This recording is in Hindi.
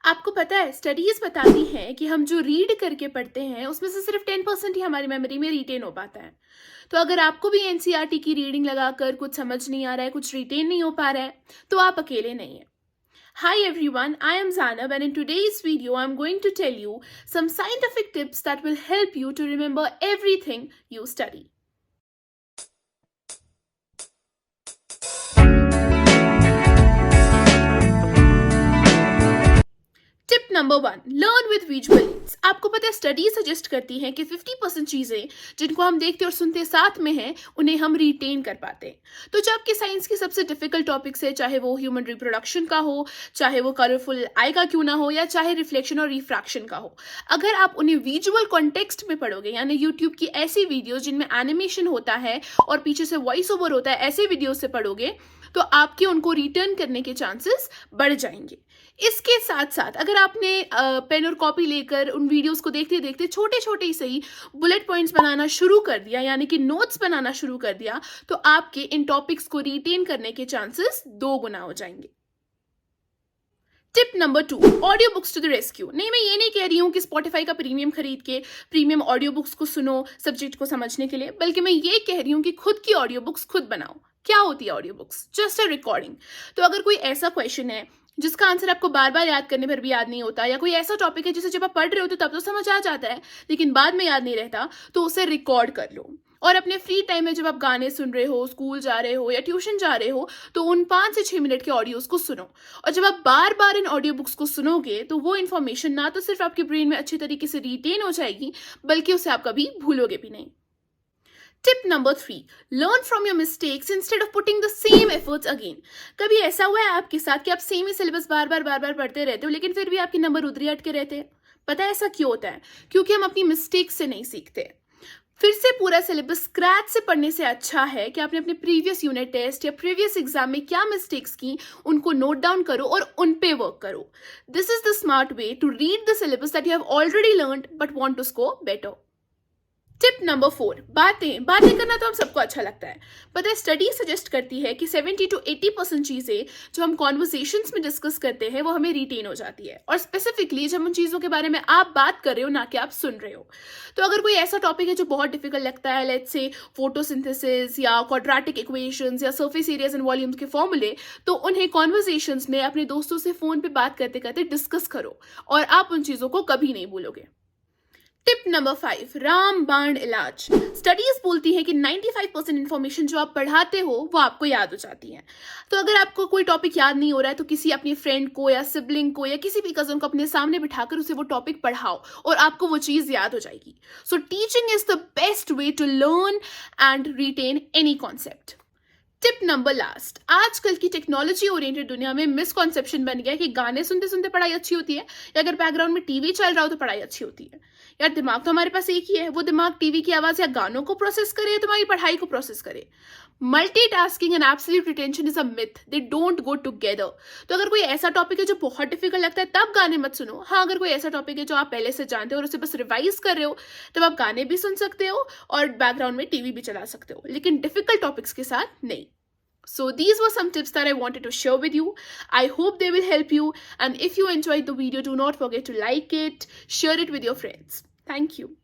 आपको पता है स्टडीज बताती हैं कि हम जो रीड करके पढ़ते हैं उसमें से सिर्फ 10% ही हमारी मेमोरी में रिटेन हो पाता है। तो अगर आपको भी एनसीईआरटी की रीडिंग लगाकर कुछ समझ नहीं आ रहा है, कुछ रिटेन नहीं हो पा रहा है, तो आप अकेले नहीं हैं। Hi everyone, I am Zanab and in today's video I'm going to tell you some scientific tips that will help you to remember everything you study. Tip number 1, learn with visual aids. आपको पता है स्टडी सजेस्ट करती है कि 50% चीज़ें जिनको हम देखते और सुनते साथ में हैं उन्हें हम रिटेन कर पाते हैं। तो जबकि साइंस की सबसे डिफिकल्ट टॉपिक्स है, चाहे वो ह्यूमन रिप्रोडक्शन का हो, चाहे वो कलरफुल आई का क्यों ना हो, या चाहे रिफ्लेक्शन और रिफ्रैक्शन का हो, अगर आप उन्हें विजुअल कॉन्टेक्स्ट में पढ़ोगे, यानी यूट्यूब की ऐसी वीडियोज जिनमें एनिमेशन होता है और पीछे से वॉइस ओवर होता है, ऐसे वीडियो से पढ़ोगे तो आपके उनको रिटर्न करने के चांसेस बढ़ जाएंगे। इसके साथ साथ अगर आपने पेन और कॉपी लेकर उन वीडियोस को देखते देखते छोटे छोटे ही सही बुलेट पॉइंट्स बनाना शुरू कर दिया, यानी कि नोट्स बनाना शुरू कर दिया, तो आपके इन टॉपिक्स को रिटेन करने के चांसेस 2 गुना हो जाएंगे। Tip number 2, audio books to the rescue. नहीं, मैं ये नहीं कह रही हूँ कि स्पॉटिफाई का प्रीमियम खरीद के प्रीमियम ऑडियो बुक्स को सुनो सब्जेक्ट को समझने के लिए, बल्कि मैं ये कह रही हूँ कि खुद की ऑडियो बुक्स खुद बनाओ। क्या होती है audio books? Just a recording. तो अगर कोई ऐसा क्वेश्चन है जिसका आंसर आपको बार बार याद करने पर भी याद नहीं होता, या कोई ऐसा टॉपिक है जिसे जब आप पढ़ रहे हो तो तब तो समझ आ जाता है लेकिन बाद में याद नहीं रहता, तो उसे रिकॉर्ड कर लो। और अपने फ्री टाइम में जब आप गाने सुन रहे हो, स्कूल जा रहे हो या ट्यूशन जा रहे हो, तो उन 5 से 6 मिनट के ऑडियोज को सुनो। और जब आप बार बार इन ऑडियो बुक्स को सुनोगे तो वो इन्फॉर्मेशन ना तो सिर्फ आपके ब्रेन में अच्छे तरीके से रिटेन हो जाएगी, बल्कि उसे आप कभी भूलोगे भी नहीं। Tip number 3, learn from your mistakes instead of putting the same efforts again. कभी ऐसा हुआ है आपके साथ कि आप सेम ही सिलेबस बार बार पढ़ते रहते हो लेकिन फिर भी आपके नंबर उधर ही अटके रहते हैं? पता है ऐसा क्यों होता है? क्योंकि हम अपनी मिस्टेक्स से नहीं सीखते। फिर से पूरा सिलेबस स्क्रैच से पढ़ने से अच्छा है कि आपने अपने प्रीवियस यूनिट टेस्ट या प्रीवियस एग्जाम में क्या मिस्टेक्स की उनको नोट डाउन करो और उन पे वर्क करो। This is the smart way to read the syllabus that you have already learned but want to score better. Tip number 4, बातें करना तो हम सबको अच्छा लगता है। पता है स्टडी सजेस्ट करती है कि 70 to 80% चीज़ें जो हम कॉन्वर्सेशंस में डिस्कस करते हैं वो हमें रिटेन हो जाती है, और स्पेसिफिकली जब उन चीज़ों के बारे में आप बात कर रहे हो ना कि आप सुन रहे हो। तो अगर कोई ऐसा टॉपिक है जो बहुत डिफिकल्ट लगता है, लेट्स से फोटोसिंथेसिस या क्वाड्रेटिक इक्वेशंस या सरफेस एरियाज एंड वॉल्यूम्स के फॉर्मूले, तो उन्हें कॉन्वर्सेशंस में अपने दोस्तों से फ़ोन पे बात करते करते डिस्कस करो और आप उन चीज़ों को कभी नहीं भूलोगे। टिप नंबर 5, रामबाण इलाज। स्टडीज बोलती है कि 95% इन्फॉर्मेशन जो आप पढ़ाते हो वो आपको याद हो जाती है। तो अगर आपको कोई टॉपिक याद नहीं हो रहा है तो किसी अपनी फ्रेंड को या सिबलिंग को या किसी भी कजन को अपने सामने बिठाकर उसे वो टॉपिक पढ़ाओ और आपको वो चीज़ याद हो जाएगी। So teaching is the best way to learn and retain any concept. Tip number last, आजकल की टेक्नोलॉजी ओरिएंटेड दुनिया में मिसकॉन्सेप्शन बन गया है कि गाने सुनते सुनते पढ़ाई अच्छी होती है, या अगर बैकग्राउंड में टीवी चल रहा हो तो पढ़ाई अच्छी होती है। यार दिमाग तो हमारे पास एक ही है, वो दिमाग टीवी की आवाज़ या गानों को प्रोसेस करे या तुम्हारी पढ़ाई को प्रोसेस करे। Multitasking and absolute retention is a myth, they don't go together. तो अगर कोई ऐसा टॉपिक है जो बहुत डिफिकल्ट लगता है तब गाने मत सुनो। हाँ, अगर कोई ऐसा टॉपिक है जो आप पहले से जानते हो और उसे बस रिवाइज कर रहे हो, तब आप गाने भी सुन सकते हो और बैकग्राउंड में टीवी भी चला सकते हो, लेकिन डिफिकल्ट टॉपिक्स के साथ नहीं। So these were some tips that I wanted to share with you. I hope they will help you. And if you enjoyed the video, do not forget to like it, share it with your friends. Thank you.